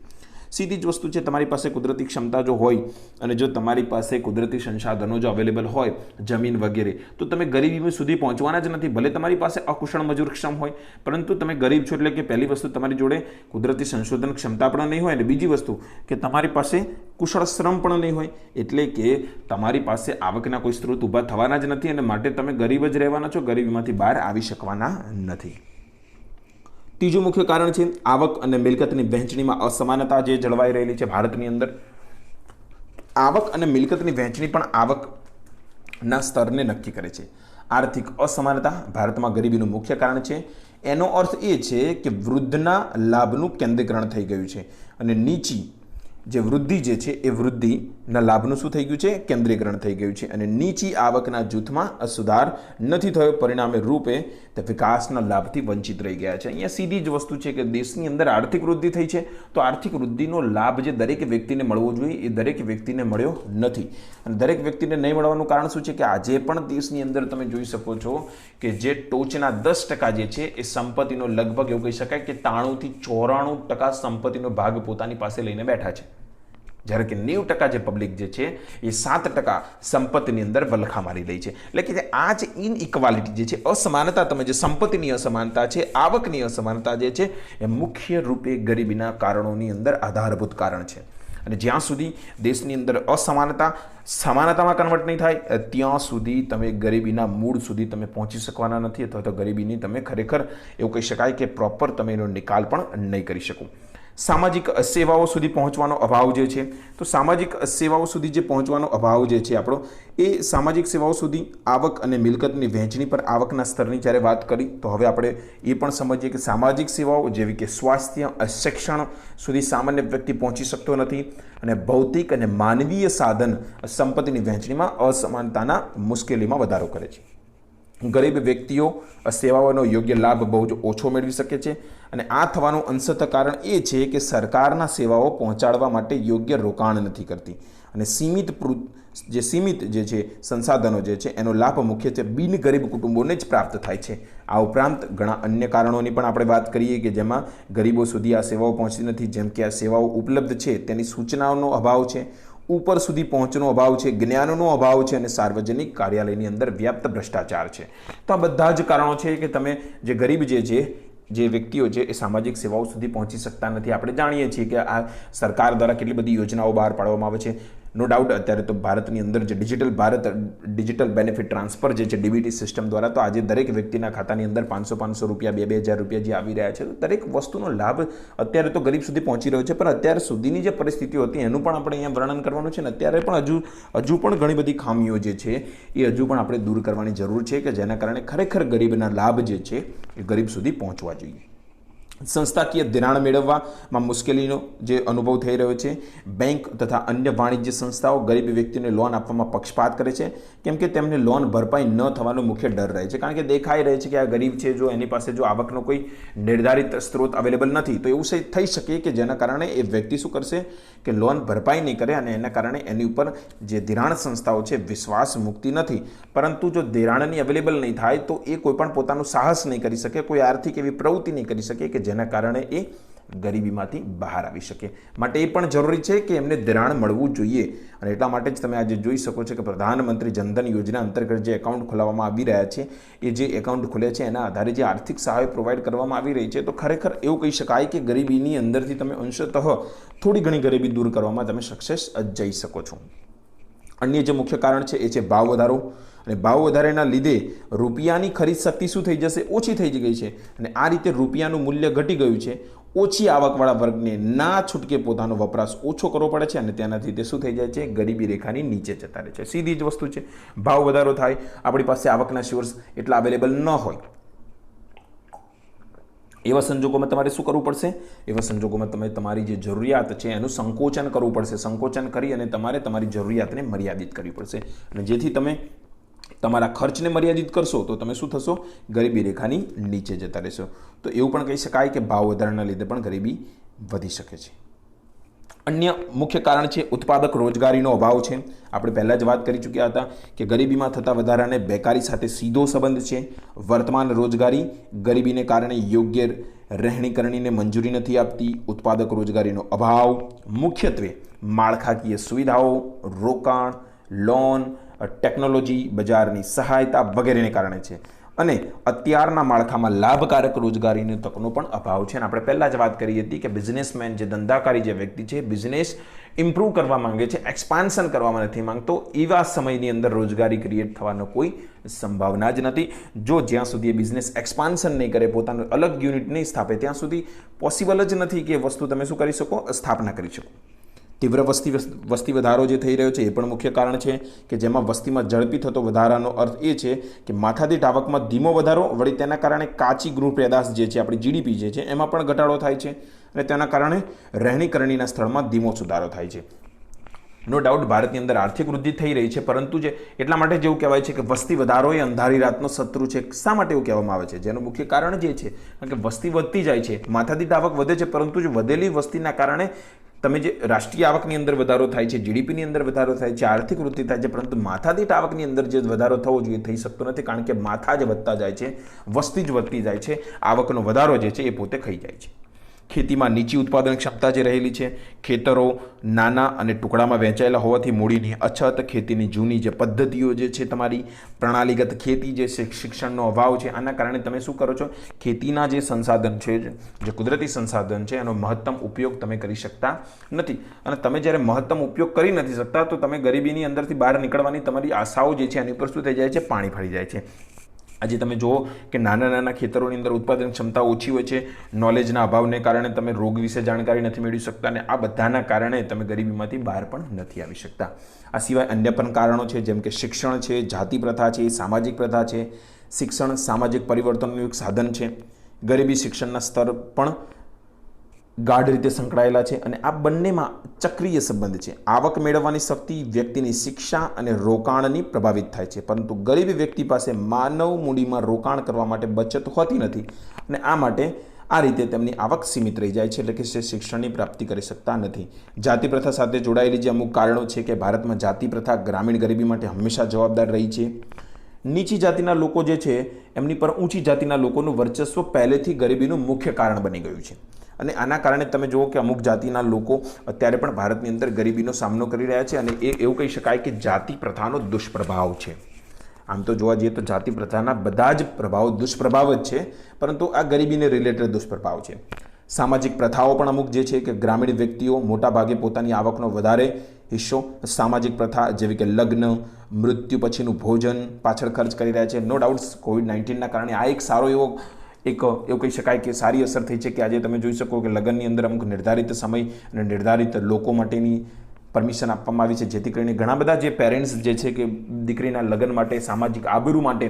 સીધી જ વસ્તુ છે, તમારી પાસે કુદરતી ક્ષમતા જો હોય અને જો તમારી પાસે કુદરતી સંસાધનો જો અવેલેબલ હોય, જમીન વગેરે, તો તમે ગરીબી સુધી પહોંચવાના જ નથી. ભલે તમારી પાસે અકુશળ મજૂર ક્ષમ હોય, પરંતુ તમે ગરીબ છો એટલે કે પહેલી વસ્તુ તમારી જોડે કુદરતી સંશોધન ક્ષમતા પણ નહીં હોય, અને બીજી વસ્તુ કે તમારી પાસે કુશળ શ્રમ પણ નહીં હોય, એટલે કે તમારી પાસે આવકના કોઈ સ્ત્રોત ઊભા થવાના જ નથી, અને માટે તમે ગરીબ જ રહેવાના છો, ગરીબીમાંથી બહાર આવી શકવાના નથી. ત્રીજું મુખ્ય કારણ છે આવક અને મિલકતની વહેંચણીમાં અસમાનતા જે જળવાઈ રહેલી છે ભારતની અંદર. આવક અને મિલકતની વહેંચણી પણ આવકના સ્તરને નક્કી કરે છે. આર્થિક અસમાનતા ભારતમાં ગરીબીનું મુખ્ય કારણ છે. એનો અર્થ એ છે કે વૃદ્ધના લાભનું કેન્દ્રીકરણ થઈ ગયું છે, અને નીચી જે વૃદ્ધિ જે છે એ વૃદ્ધિના લાભનું શું થઈ ગયું છે, કેન્દ્રીકરણ થઈ ગયું છે, અને નીચી આવકના જૂથમાં સુધાર નથી થયો, પરિણામે રૂપે તે વિકાસના લાભથી વંચિત રહી ગયા છે. અહીંયા સીધી જ વસ્તુ છે કે દેશની અંદર આર્થિક વૃદ્ધિ થઈ છે, તો આર્થિક વૃદ્ધિનો લાભ જે દરેક વ્યક્તિને મળવો જોઈએ એ દરેક વ્યક્તિને મળ્યો નથી, અને દરેક વ્યક્તિને નહીં મળવાનું કારણ શું છે કે આજે પણ દેશની અંદર તમે જોઈ શકો છો કે જે ટોચના 10% જે છે એ સંપત્તિનો લગભગ એવું કહી શકાય કે 93 થી 94% સંપત્તિનો ભાગ પોતાની પાસે લઈને બેઠા છે, જ્યારે કે 90% જે પબ્લિક જે છે એ 7% સંપત્તિની અંદર વલખા મારી રહી છે. એટલે કે આ જે ઇનઇક્વાલિટી જે છે, અસમાનતા, તમે જે સંપત્તિની અસમાનતા છે, આવકની અસમાનતા જે છે એ મુખ્ય રૂપે ગરીબીના કારણોની અંદર આધારભૂત કારણ છે. અને જ્યાં સુધી દેશની અંદર અસમાનતા સમાનતામાં કન્વર્ટ નહીં થાય ત્યાં સુધી તમે ગરીબીના મૂળ સુધી તમે પહોંચી શકવાના નથી, અથવા તો ગરીબીની તમે ખરેખર એવું કહી શકાય કે પ્રોપર તમે એનો નિકાલ પણ નહીં કરી શકો. સામાજિક સેવાઓ સુધી પહોંચવાનો અભાવ જે છે, તો સામાજિક સેવાઓ સુધી જે પહોંચવાનો અભાવ જે છે આપણો, એ સામાજિક સેવાઓ સુધી આવક અને મિલકતની વહેંચણી પર આવકના સ્તરની જ્યારે વાત કરી તો હવે આપણે એ પણ સમજીએ કે સામાજિક સેવાઓ જેવી કે સ્વાસ્થ્ય, શિક્ષણ સુધી સામાન્ય વ્યક્તિ પહોંચી શકતો નથી, અને ભૌતિક અને માનવીય સાધન સંપત્તિની વહેંચણીમાં અસમાનતાના મુશ્કેલીમાં વધારો કરે છે. ગરીબ વ્યક્તિઓ સેવાઓનો યોગ્ય લાભ બહુ જ ઓછો મેળવી શકે છે, અને આ થવાનું અંશતઃ કારણ એ છે કે સરકારના સેવાઓ પહોંચાડવા માટે યોગ્ય રોકાણ નથી કરતી, અને સીમિત જે છે સંસાધનો જે છે એનો લાભ મુખ્યત્વે બિનગરીબ કુટુંબોને જ પ્રાપ્ત થાય છે. આ ઉપરાંત ઘણા અન્ય કારણોની પણ આપણે વાત કરીએ કે જેમાં ગરીબો સુધી આ સેવાઓ પહોંચતી નથી, જેમ કે આ સેવાઓ ઉપલબ્ધ છે તેની સૂચનાઓનો અભાવ છે, ઉપર સુધી પહોંચનો અભાવ છે, જ્ઞાનનો અભાવ છે, અને સાર્વજનિક કાર્યાલયની અંદર વ્યાપ્ત ભ્રષ્ટાચાર છે. તો આ બધા જ કારણો છે કે તમે જે ગરીબ જે વ્યક્તિઓ છે એ સામાજિક સેવાઓ સુધી પહોંચી શકતા નથી. આપણે જાણીએ છીએ કે આ સરકાર દ્વારા કેટલી બધી યોજનાઓ બહાર પાડવામાં આવે છે. નો ડાઉટ અત્યારે તો ભારતની અંદર જે ડિજિટલ બેનિફિટ ટ્રાન્સફર જે છે ડીબીટી સિસ્ટમ દ્વારા, તો આજે દરેક વ્યક્તિના ખાતાની અંદર 500 રૂપિયા, 2,000 રૂપિયા જે આવી રહ્યા છે, તો દરેક વસ્તુનો લાભ અત્યારે તો ગરીબ સુધી પહોંચી રહ્યો છે. પણ અત્યાર સુધીની જે પરિસ્થિતિઓ હતી એનું પણ આપણે અહીંયા વર્ણન કરવાનું છે, ને અત્યારે પણ હજુ પણ ઘણી બધી ખામીઓ જે છે એ હજુ પણ આપણે દૂર કરવાની જરૂર છે, કે જેના કારણે ખરેખર ગરીબના લાભ જે છે એ ગરીબ સુધી પહોંચવા જોઈએ. સંસ્થાકીય ધિરાણ મેળવવામાં મુશ્કેલીનો જે અનુભવ થઈ રહ્યો છે. બેંક તથા અન્ય વાણિજ્ય સંસ્થાઓ ગરીબ વ્યક્તિને લોન આપવામાં પક્ષપાત કરે છે, કેમ કે તેમને લોન ભરપાઈ ન થવાનો મુખ્ય ડર રહે છે, કારણ કે દેખાઈ રહે છે કે આ ગરીબ છે, જો એની પાસે જો આવકનો કોઈ નિર્ધારિત સ્ત્રોત અવેલેબલ નથી તો એવું થઈ શકે કે જેના કારણે એ વ્યક્તિ શું કરશે કે લોન ભરપાઈ નહીં કરે, અને એના કારણે એની ઉપર જે ધિરાણ સંસ્થાઓ છે વિશ્વાસ મૂકતી નથી. પરંતુ જો ધિરાણની અવેલેબલ નહીં થાય તો એ કોઈ પણ પોતાનું સાહસ નહીં કરી શકે, કોઈ આર્થિક એવી પ્રવૃત્તિ નહીં કરી શકે કે જેના કારણે એ ગરીબીમાંથી બહાર આવી શકે. માટે એ પણ જરૂરી છે કે એમને ધિરાણ મળવું જોઈએ અને એટલા માટે જ તમે આજે જોઈ શકો છો કે પ્રધાનમંત્રી જનધન યોજના અંતર્ગત જે એકાઉન્ટ ખોલાવવામાં આવી રહ્યા છે એ જે એકાઉન્ટ ખોલ્યા છે એના આધારે જે આર્થિક સહાય પ્રોવાઈડ કરવામાં આવી રહી છે તો ખરેખર એવું કહી શકાય કે ગરીબીની અંદરથી તમે અંશતઃ થોડી ઘણી ગરીબી દૂર કરવામાં તમે સક્સેસ જઈ શકો છો. અન્ય જે મુખ્ય કારણ છે એ છે ભાવ વધારો અને ભાવ વધારાના લીધે રૂપિયાની ખરીદ શક્તિ શું થઈ જશે? ઓછી થઈ ગઈ છે અને આ રીતે રૂપિયાનું મૂલ્ય ઘટી ગયું છે. ઓછી આવકવાળા વર્ગને ના છૂટકે પોતાનો વપરાશ ઓછો કરવો પડે છે અને તેનાથી તે શું થઈ જાય છે? ગરીબી રેખાની નીચે જતા રહે છે. સીધી જ વસ્તુ છે. ભાવ વધારો થાય, આપણી પાસે આવકના સોર્સ એટલા અવેલેબલ ન હોય, એવા સંજોગોમાં તમારે શું કરવું પડશે? એવા સંજોગોમાં તમે તમારી જે જરૂરિયાત છે એનું સંકોચન કરવું પડશે. સંકોચન કરી અને તમારે તમારી જરૂરિયાતને મર્યાદિત કરવી પડશે અને જેથી તમે તમારા ખર્ચને મર્યાદિત કરશો તો તમે શું થશો? ગરીબી રેખાની નીચે જતા રહેશો. તો એવું પણ કહી શકાય કે ભાવ વધારાના લીધે પણ ગરીબી વધી શકે છે. અન્ય મુખ્ય કારણ છે ઉત્પાદક રોજગારીનો અભાવ છે. આપણે પહેલાં જ વાત કરી ચૂક્યા હતા કે ગરીબીમાં થતા વધારાને બેકારી સાથે સીધો સંબંધ છે. વર્તમાન રોજગારી ગરીબીને કારણે યોગ્ય રહેણીકરણીને મંજૂરી નથી આપતી. ઉત્પાદક રોજગારીનો અભાવ મુખ્યત્વે માળખાકીય સુવિધાઓ, રોકાણ, લોન, ટેકનોલોજી, બજારની સહાયતા વગેરેને કારણે છે અને અત્યારના માળખામાં લાભકારક રોજગારીની તકનો પણ અભાવ છે. અને આપણે પહેલાં જ વાત કરી હતી કે બિઝનેસમેન જે ધંધાકારી જે વ્યક્તિ છે બિઝનેસ ઇમ્પ્રૂવ કરવા માંગે છે, એક્સપાન્શન કરવામાં નથી માંગતો, એવા સમયની અંદર રોજગારી ક્રિએટ થવાનો કોઈ સંભાવના જ નથી. જો જ્યાં સુધી એ બિઝનેસ એક્સપાન્શન નહીં કરે, પોતાનું અલગ યુનિટ નહીં સ્થાપે, ત્યાં સુધી પોસિબલ જ નથી કે વસ્તુ તમે શું કરી શકો? સ્થાપના કરી શકો. તીવ્ર વસ્તી વધારો જે થઈ રહ્યો છે એ પણ મુખ્ય કારણ છે કે જેમાં વસ્તીમાં ઝડપી થતો વધારાનો અર્થ એ છે કે માથાદીઠ આવકમાં ધીમો વધારો, વળી તેના કારણે કાચી ગૃહ પેદાશ જે છે આપણી જીડીપી જે છે એમાં પણ ઘટાડો થાય છે અને તેના કારણે રહેણીકરણીના સ્થળમાં ધીમો સુધારો થાય છે. નો ડાઉટ ભારતની અંદર આર્થિક વૃદ્ધિ થઈ રહી છે, પરંતુ જે એટલા માટે જેવું કહેવાય છે કે વસ્તી વધારો એ અંધારી રાતનો શત્રુ છે. શા માટે એવું કહેવામાં આવે છે? જેનું મુખ્ય કારણ જે છે કારણ કે વસ્તી વધતી જાય છે, માથાદીઠ આવક વધે છે, પરંતુ જે વધેલી વસ્તીના કારણે તમે જે રાષ્ટ્રીય આવકની અંદર વધારો થાય છે, જીડીપીની અંદર વધારો થાય છે, આર્થિક વૃદ્ધિ થાય છે, પરંતુ માથાદીઠ આવકની અંદર જે વધારો થવો જોઈએ થઈ શકતો નથી કારણ કે માથા જ વધતા જાય છે, વસ્તી જ વધતી જાય છે, આવકનો વધારો જે છે એ પોતે ખાઈ જાય છે. ખેતીમાં નીચી ઉત્પાદન ક્ષમતા જે રહેલી છે, ખેતરો નાના અને ટુકડામાં વહેંચાયેલા હોવાથી મૂડીની અછત, ખેતીની જૂની જે પદ્ધતિઓ જે છે, તમારી પ્રણાલીગત ખેતી જે શિક્ષણનો અભાવ છે, આના કારણે તમે શું કરો છો? ખેતીના જે સંસાધન છે, જે કુદરતી સંસાધન છે એનો મહત્તમ ઉપયોગ તમે કરી શકતા નથી અને તમે જ્યારે મહત્તમ ઉપયોગ કરી નથી શકતા તો તમે ગરીબીની અંદરથી બહાર નીકળવાની તમારી આશાઓ જે છે એની ઉપર શું થઈ જાય છે? પાણી ફરી જાય છે. આજે તમે જુઓ કે નાના નાના ખેતરોની અંદર ઉત્પાદન ક્ષમતા ઓછી હોય છે, નોલેજના અભાવને કારણે તમે રોગ વિશે જાણકારી નથી મેળવી શકતા અને આ બધાના કારણે તમે ગરીબીમાંથી બહાર પણ નથી આવી શકતા. આ સિવાય અન્ય પણ કારણો છે જેમ કે શિક્ષણ છે, જાતિ પ્રથા છે, સામાજિક પ્રથા છે. શિક્ષણ સામાજિક પરિવર્તનનું એક સાધન છે. ગરીબી શિક્ષણના સ્તર પણ ગાઢ રીતે સંકળાયેલા છે અને આ બંનેમાં ચક્રીય સંબંધ છે. આવક મેળવવાની શક્તિ વ્યક્તિની શિક્ષા અને રોકાણની પ્રભાવિત થાય છે, પરંતુ ગરીબ વ્યક્તિ પાસે માનવ મૂડીમાં રોકાણ કરવા માટે બચત હોતી નથી અને આ માટે આ રીતે તેમની આવક સીમિત રહી જાય છે, એટલે કે શિક્ષણની પ્રાપ્તિ કરી શકતા નથી. જાતિ પ્રથા સાથે જોડાયેલી જે અમુક કારણો છે કે ભારતમાં જાતિ પ્રથા ગ્રામીણ ગરીબી માટે હંમેશા જવાબદાર રહી છે. નીચી જાતિના લોકો જે છે એમની પર ઊંચી જાતિના લોકોનું વર્ચસ્વ પહેલેથી ગરીબીનું મુખ્ય કારણ બની ગયું છે અને આના કારણે તમે જુઓ કે અમુક જાતિના લોકો અત્યારે પણ ભારતની અંદર ગરીબીનો સામનો કરી રહ્યા છે અને એ એવું કહી શકાય કે જાતિ પ્રથાનો દુષ્પ્રભાવ છે. આમ તો જોવા જઈએ તો જાતિ પ્રથાના બધા જ પ્રભાવ દુષ્પ્રભાવ જ છે, પરંતુ આ ગરીબીને રિલેટેડ દુષ્પ્રભાવ છે. સામાજિક પ્રથાઓ પણ અમુક જે છે કે ગ્રામીણ વ્યક્તિઓ મોટાભાગે પોતાની આવકનો વધારે હિસ્સો સામાજિક પ્રથા જેવી કે લગ્ન, મૃત્યુ પછીનું ભોજન પાછળ ખર્ચ કરી રહ્યા છે. નો ડાઉટ કોવિડ-19ના કારણે આ એક સારો એવો એવું કહી શકાય કે સારી અસર થઈ છે કે આજે તમે જોઈ શકો કે લગ્નની અંદર અમુક નિર્ધારિત સમય અને નિર્ધારિત લોકો માટેની પરમિશન આપવામાં આવી છે, જેથી કરીને ઘણા બધા જે પેરેન્ટ્સ જે છે કે દીકરીના લગ્ન માટે સામાજિક આબરૂ માટે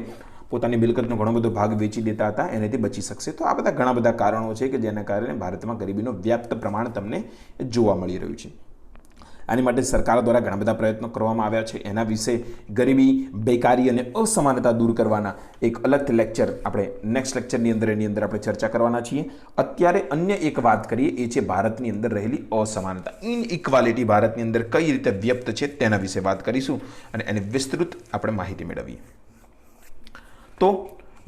પોતાની મિલકતનો ઘણો બધો ભાગ વેચી દેતા હતા, એનાથી બચી શકશે. તો આ બધા ઘણા બધા કારણો છે કે જેના કારણે ભારતમાં ગરીબીનો વ્યાપ્ત પ્રમાણ તમને જોવા મળી રહ્યું છે. આની માટે સરકાર દ્વારા ઘણા બધા પ્રયત્નો કરવામાં આવ્યા છે. એના વિશે ગરીબી, બેકારી અને અસમાનતા દૂર કરવાના એક અલગ લેક્ચર આપણે નેક્સ્ટ લેક્ચરની અંદર એની અંદર આપણે ચર્ચા કરવાના છીએ. અત્યારે અન્ય એક વાત કરીએ, એ છે ભારતની અંદર રહેલી અસમાનતા, ઇનઇક્વાલિટી ભારતની અંદર કઈ રીતે વ્યક્ત છે તેના વિશે વાત કરીશું અને એની વિસ્તૃત આપણે માહિતી મેળવીએ. તો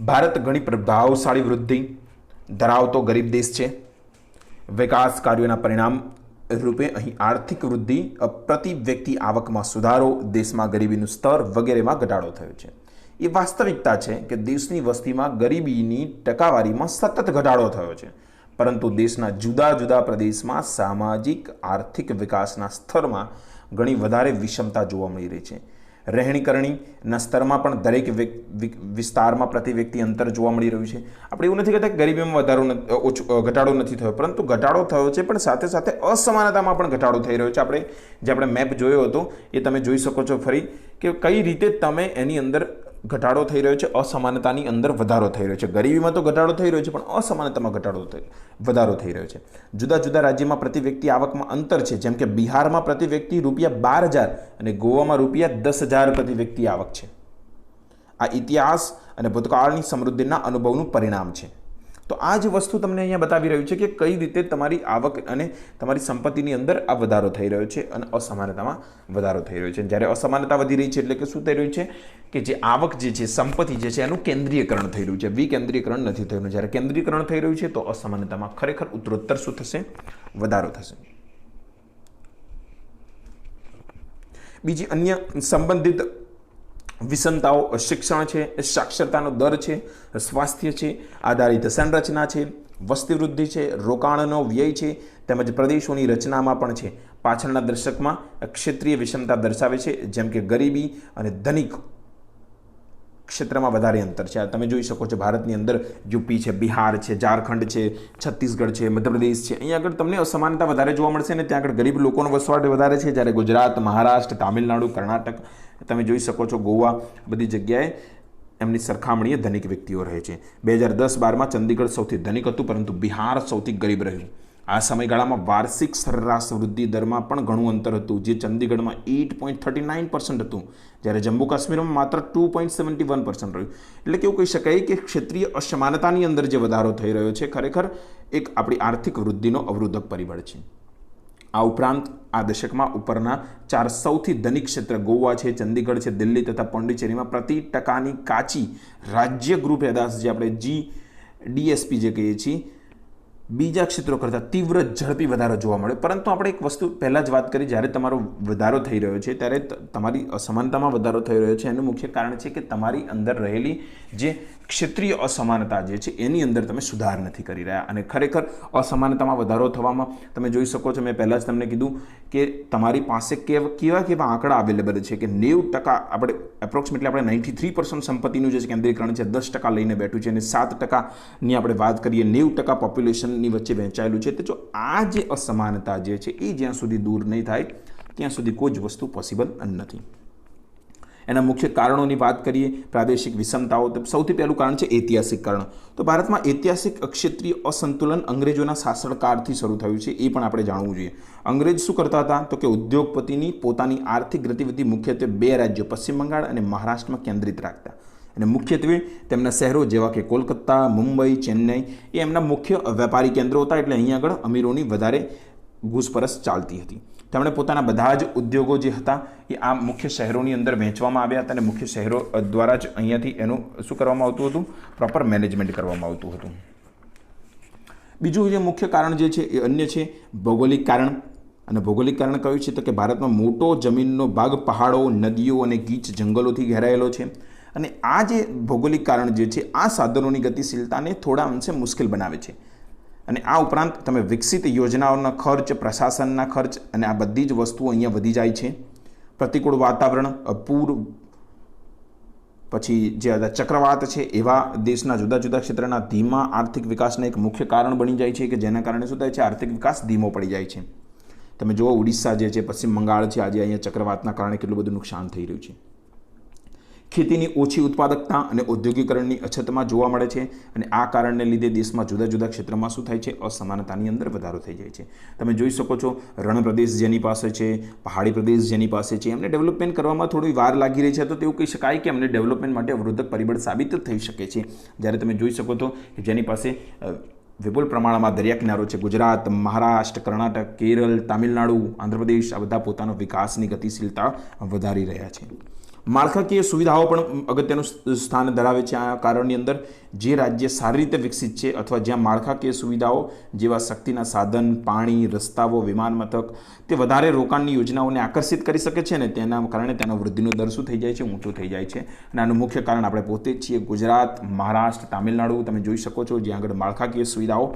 ભારત ઘણી પ્રભાવશાળી વૃદ્ધિ ધરાવતો ગરીબ દેશ છે. વિકાસ કાર્યોના પરિણામ રૂપે અહીં આર્થિક વૃદ્ધિ, પ્રતિ વ્યક્તિ આવકમાં સુધારો, દેશમાં ગરીબીનું સ્તર વગેરેમાં ઘટાડો થયો છે. એ વાસ્તવિકતા છે કે દેશની વસ્તીમાં ગરીબીની ટકાવારીમાં સતત ઘટાડો થયો છે, પરંતુ દેશના જુદા જુદા પ્રદેશમાં સામાજિક આર્થિક વિકાસના સ્તરમાં ઘણી વધારે વિષમતા જોવા મળી રહી છે. રહેણીકરણીના સ્તરમાં પણ દરેક વિસ્તારમાં પ્રતિ વ્યક્તિ અંતર જોવા મળી રહ્યું છે. આપણે એવું નથી કહેતા કે ગરીબીમાં ઘટાડો નથી થયો, પરંતુ ઘટાડો થયો છે, પણ સાથે સાથે અસમાનતામાં પણ ઘટાડો થઈ રહ્યો છે. આપણે મેપ જોયો હતો એ તમે જોઈ શકો છો ફરી, કે કઈ રીતે તમે એની અંદર ઘટાડો થઈ રહ્યો છે, અસમાનતાની અંદર વધારો થઈ રહ્યો છે. ગરીબીમાં તો ઘટાડો થઈ રહ્યો છે, પણ અસમાનતામાં વધારો થઈ રહ્યો છે. જુદા જુદા રાજ્યમાં પ્રતિ વ્યક્તિ આવકમાં અંતર છે, જેમ કે બિહારમાં પ્રતિ વ્યક્તિ ₹12,000 અને ગોવામાં ₹10,000 પ્રતિ વ્યક્તિ આવક છે. આ ઇતિહાસ અને ભૂતકાળની સમૃદ્ધિના અનુભવનું પરિણામ છે. તો આ જ વસ્તુ તમને અહીંયા બતાવી રહ્યું છે કે કઈ રીતે તમારી આવક અને તમારી સંપત્તિની અંદર આ વધારો થઈ રહ્યો છે અને અસમાનતામાં વધારો થઈ રહ્યો છે. જ્યારે અસમાનતા વધી રહી છે એટલે કે શું થઈ રહ્યું છે કે જે આવક જે છે, સંપત્તિ જે છે, એનું કેન્દ્રીયકરણ થઈ રહ્યું છે, વિકેન્દ્રીયકરણ નથી થયું. જ્યારે કેન્દ્રીયકરણ થઈ રહ્યું છે તો અસમાનતામાં ખરેખર ઉત્તરોત્તર શું થશે? વધારો થશે. બીજી અન્ય સંબંધિત વિષમતાઓ શિક્ષણ છે, સાક્ષરતાનો દર છે, સ્વાસ્થ્ય છે, આધારિત સંરચના છે, વસ્તી વૃદ્ધિ છે, રોકાણનો વ્યય છે, તેમજ પ્રદેશોની રચનામાં પણ છે. પાછળના દશકમાં ક્ષેત્રીય વિષમતા દર્શાવે છે, જેમ કે ગરીબી અને ધનિક ક્ષેત્રમાં વધારે અંતર છે. તમે જોઈ શકો છો ભારતની અંદર યુપી છે, બિહાર છે, ઝારખંડ છે, છત્તીસગઢ છે, મધ્યપ્રદેશ છે, અહીંયા આગળ તમને અસમાનતા વધારે જોવા મળશે ને ત્યાં આગળ ગરીબ લોકોનો વસવાટ વધારે છે. જ્યારે ગુજરાત, મહારાષ્ટ્ર, તામિલનાડુ, કર્ણાટક, તમે જોઈ શકો છો ગોવા, બધી જગ્યાએ એમની સરખામણીએ ધનિક વ્યક્તિઓ રહે છે. 2010-12માં ચંદીગઢ સૌથી ધનિક હતું, પરંતુ બિહાર સૌથી ગરીબ રહ્યું. આ સમયગાળામાં વાર્ષિક સરેરાશ વૃદ્ધિ દરમાં પણ ઘણું અંતર હતું, જે ચંદીગઢમાં 8.39% હતું, જ્યારે જમ્મુ કાશ્મીરમાં માત્ર 2.71% રહ્યું. એટલે કે એવું કહી શકાય કે ક્ષેત્રીય અસમાનતાની અંદર જે વધારો થઈ રહ્યો છે ખરેખર એક આપણી આર્થિક વૃદ્ધિનો અવરોધક પરિબળ છે. આ ઉપરાંત આ દશકમાં ઉપરના 4 સૌથી ધનિક ક્ષેત્ર ગોવા છે, ચંદીગઢ છે, દિલ્હી તથા પોંડિચેરીમાં પ્રતિ ટકાની કાચી રાજ્ય ગૃહ પેદાશ જે આપણે GDP જે કહીએ છીએ બીજા ક્ષેત્રો કરતાં તીવ્ર ઝડપી વધારો જોવા મળે. પરંતુ આપણે એક વસ્તુ પહેલાં જ વાત કરી, જ્યારે તમારો વધારો થઈ રહ્યો છે ત્યારે તમારી અસમાનતામાં વધારો થઈ રહ્યો છે. એનું મુખ્ય કારણ છે કે તમારી અંદર રહેલી જે ક્ષેત્રીય અસમાનતા જે છે એની અંદર તમે સુધાર નથી કરી રહ્યા. અને ખરેખર અસમાનતામાં વધારો થવામાં તમે જોઈ શકો છો, મેં પહેલાં જ તમને કીધું કે તમારી પાસે કેવા આંકડા અવેલેબલ છે કે 90% આપણે એપ્રોક્સિમેટલી આપણે 93% સંપત્તિનું જે કેન્દ્રીકરણ છે 10% લઈને બેઠું છે, અને 7%ની આપણે વાત કરીએ 90% પોપ્યુલેશનની વચ્ચે વહેંચાયેલું છે. તો જો આ જે અસમાનતા જે છે એ જ્યાં સુધી દૂર નહીં થાય ત્યાં સુધી કોઈ જ વસ્તુ પોસિબલ નથી. એના મુખ્ય કારણોની વાત કરીએ, પ્રાદેશિક વિષમતાઓ, તો સૌથી પહેલું કારણ છે ઐતિહાસિક કારણ. તો ભારતમાં ઐતિહાસિક ક્ષેત્રીય અસંતુલન અંગ્રેજોના શાસનકાળથી શરૂ થયું છે, એ પણ આપણે જાણવું જોઈએ. અંગ્રેજ શું કરતા હતા તો કે ઉદ્યોગપતિની પોતાની આર્થિક ગતિવિધિ મુખ્યત્વે 2 રાજ્યો પશ્ચિમ બંગાળ અને મહારાષ્ટ્રમાં કેન્દ્રિત રાખતા, અને મુખ્યત્વે તેમના શહેરો જેવા કે કોલકાતા, મુંબઈ, ચેન્નઈ એ એમના મુખ્ય વેપારી કેન્દ્રો હતા. એટલે અહીં આગળ અમીરોની વધારે ઘૂસપરસ ચાલતી હતી. તેમણે પોતાના બધા જ ઉદ્યોગો જે હતા એ આ મુખ્ય શહેરોની અંદર વહેંચવામાં આવ્યા હતા, અને મુખ્ય શહેરો દ્વારા જ અહીંયાથી એનું શું કરવામાં આવતું હતું? પ્રોપર મેનેજમેન્ટ કરવામાં આવતું હતું. બીજું જે મુખ્ય કારણ જે છે એ અન્ય છે ભૌગોલિક કારણ. અને ભૌગોલિક કારણ કયું છે તો કે ભારતમાં મોટો જમીનનો ભાગ પહાડો, નદીઓ અને ગીચ જંગલોથી ઘેરાયેલો છે. અને આ જે ભૌગોલિક કારણ જે છે આ સાધનોની ગતિશીલતાને થોડા અંશે મુશ્કેલ બનાવે છે. અને આ ઉપરાંત તમે વિકસિત યોજનાઓના ખર્ચ, પ્રશાસનના ખર્ચ અને આ બધી જ વસ્તુઓ અહીંયા વધી જાય છે. પ્રતિકૂળ વાતાવરણ, પૂર, પછી જે ચક્રવાત છે એવા દેશના જુદા જુદા ક્ષેત્રના ધીમા આર્થિક વિકાસના એક મુખ્ય કારણ બની જાય છે, કે જેના કારણે શું થાય છે? આર્થિક વિકાસ ધીમો પડી જાય છે. તમે જુઓ ઓડિશા જે છે, પશ્ચિમ બંગાળ છે, આજે અહીંયા ચક્રવાતના કારણે કેટલું બધું નુકસાન થઈ રહ્યું છે. ખેતીની ઓછી ઉત્પાદકતા અને ઔદ્યોગિકરણની અછતમાં જોવા મળે છે, અને આ કારણને લીધે દેશમાં જુદા જુદા ક્ષેત્રમાં શું થાય છે? અસમાનતાની અંદર વધારો થઈ જાય છે. તમે જોઈ શકો છો રણ પ્રદેશ જેની પાસે છે, પહાડી પ્રદેશ જેની પાસે છે, એમને ડેવલપમેન્ટ કરવામાં થોડી વાર લાગી રહી છે, તો તેવું કહી શકાય કે એમને ડેવલપમેન્ટ માટે અવરોધક પરિબળ સાબિત થઈ શકે છે. જ્યારે તમે જોઈ શકો છો કે જેની પાસે વિપુલ પ્રમાણમાં દરિયા કિનારો છે, ગુજરાત, મહારાષ્ટ્ર, કર્ણાટક, કેરળ, તામિલનાડુ, આંધ્રપ્રદેશ, આ બધા પોતાનો વિકાસની ગતિશીલતા વધારી રહ્યા છે. માળખાકીય સુવિધાઓ પણ અગત્યનું સ્થાન ધરાવે છે આ કારણની અંદર. જે રાજ્ય સારી રીતે વિકસિત છે અથવા જ્યાં માળખાકીય સુવિધાઓ જેવા શક્તિના સાધન, પાણી, રસ્તાઓ, વિમાન મથક તે વધારે રોકાણની યોજનાઓને આકર્ષિત કરી શકે છે ને તેના કારણે તેનો વૃદ્ધિનો દર શું થઈ જાય છે? ઊંચો થઈ જાય છે. અને આનું મુખ્ય કારણ આપણે પોતે જ છીએ. ગુજરાત, મહારાષ્ટ્ર, તામિલનાડુ તમે જોઈ શકો છો જ્યાં આગળ માળખાકીય સુવિધાઓ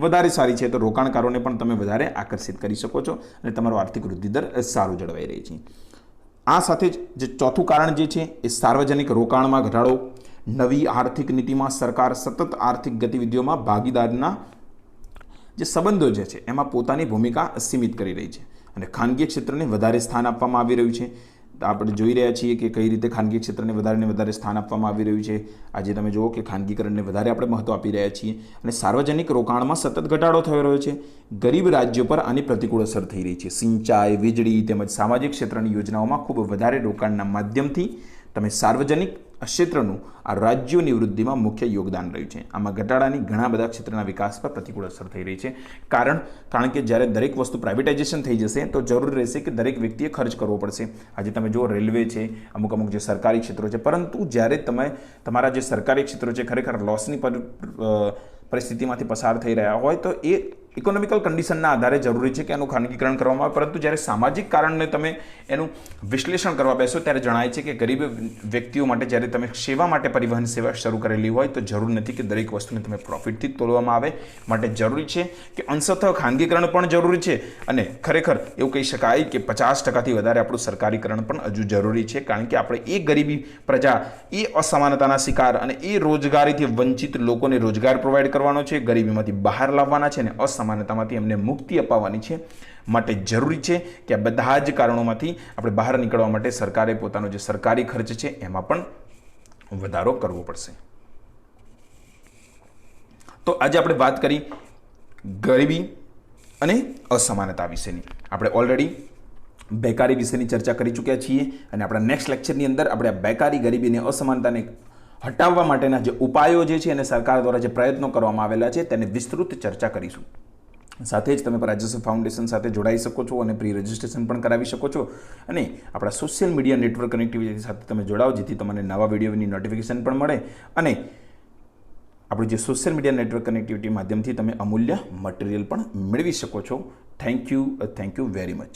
વધારે સારી છે, તો રોકાણકારોને પણ તમે વધારે આકર્ષિત કરી શકો છો અને તમારો આર્થિક વૃદ્ધિ દર સારો જળવાઈ રહે છે. આ સાથે જ જે ચોથું કારણ જે છે એ સાર્વજનિક રોકાણમાં ઘટાડો. નવી આર્થિક નીતિમાં સરકાર સતત આર્થિક ગતિવિધિઓમાં ભાગીદારના જે સંબંધો જે છે એમાં પોતાની ભૂમિકા સીમિત કરી રહી છે અને ખાનગી ક્ષેત્રને વધારે સ્થાન આપવામાં આવી રહ્યું છે. આપણે જોઈ રહ્યા છીએ કે કઈ રીતે ખાનગી ક્ષેત્રને વધારે સ્થાન આપવામાં આવી રહ્યું છે. આજે તમે જુઓ કે ખાનગીકરણને વધારે આપણે મહત્ત્વ આપી રહ્યા છીએ અને સાર્વજનિક રોકાણમાં સતત ઘટાડો થઈ રહ્યો છે. ગરીબ રાજ્યો પર આની પ્રતિકૂળ અસર થઈ રહી છે. સિંચાઈ, વીજળી તેમજ સામાજિક ક્ષેત્રની યોજનાઓમાં ખૂબ વધારે રોકાણના માધ્યમથી તમે સાર્વજનિક ક્ષેત્રનું આ રાજ્યોની વૃદ્ધિમાં મુખ્ય યોગદાન રહ્યું છે. આમાં ઘટાડાની ઘણા બધા ક્ષેત્રના વિકાસ પર પ્રતિકૂળ અસર થઈ રહી છે. કારણ કે જ્યારે દરેક વસ્તુ પ્રાઇવેટાઇઝેશન થઈ જશે તો જરૂરી રહેશે કે દરેક વ્યક્તિએ ખર્ચ કરવો પડશે. આજે તમે જુઓ રેલવે છે, અમુક જે સરકારી ક્ષેત્રો છે, પરંતુ જ્યારે તમે તમારા જે સરકારી ક્ષેત્રો છે ખરેખર લોસની પરિસ્થિતિમાંથી પસાર થઈ રહ્યા હોય તો એ ઇકોનોમિકલ કન્ડિશનના આધારે જરૂરી છે કે એનું ખાનગીકરણ કરવામાં આવે. પરંતુ જ્યારે સામાજિક કારણને તમે એનું વિશ્લેષણ કરવા બેસો ત્યારે જણાય છે કે ગરીબ વ્યક્તિઓ માટે જ્યારે તમે સેવા માટે પરિવહન સેવા શરૂ કરેલી હોય તો જરૂર નથી કે દરેક વસ્તુને તમે પ્રોફિટથી જ તોલવામાં આવે. માટે જરૂરી છે કે અંશતઃ ખાનગીકરણ પણ જરૂરી છે અને ખરેખર એવું કહી શકાય કે 50%થી વધારે આપણું સરકારીકરણ પણ હજુ જરૂરી છે. કારણ કે આપણે એ ગરીબી પ્રજા, એ અસમાનતાના શિકાર અને એ રોજગારીથી વંચિત લોકોને રોજગાર પ્રોવાઈડ કરવાનો છે, ગરીબીમાંથી બહાર લાવવાના છે અને અસમાનતામાંથી એમને મુક્તિ અપાવવાની છે. માટે જરૂરી છે કે આ બધા જ કારણોમાંથી આપણે બહાર નીકળવા માટે સરકારે પોતાનો જે સરકારી ખર્ચ છે એમાં પણ વધારો કરવો પડશે. તો આજે આપણે વાત કરી ગરીબી અને અસમાનતા વિશેની. આપણે ઓલરેડી બેકારી વિશેની ચર્ચા કરી ચૂક્યા છીએ અને આપણા નેક્સ્ટ લેક્ચરની અંદર આપણે આ બેકારી, ગરીબી અને અસમાનતાને હટાવવા માટેના જે ઉપાયો જે છે અને સરકાર દ્વારા જે પ્રયત્નો કરવામાં આવેલા છે તેને વિસ્તૃત ચર્ચા કરીશું. સાથે જ તમે રાજ્યસભા ફાઉન્ડેશન સાથે જોડાઈ શકો છો અને પ્રી રજિસ્ટ્રેશન પણ કરાવી શકો છો અને આપણા સોશિયલ મીડિયા નેટવર્ક કનેક્ટિવિટી સાથે તમે જોડાઓ જેથી તમને નવા વિડીયોની નોટિફિકેશન પણ મળે અને આપણું જે સોશિયલ મીડિયા નેટવર્ક કનેક્ટિવિટી માધ્યમથી તમે અમૂલ્ય મટીરિયલ પણ મેળવી શકો છો. Thank you very much.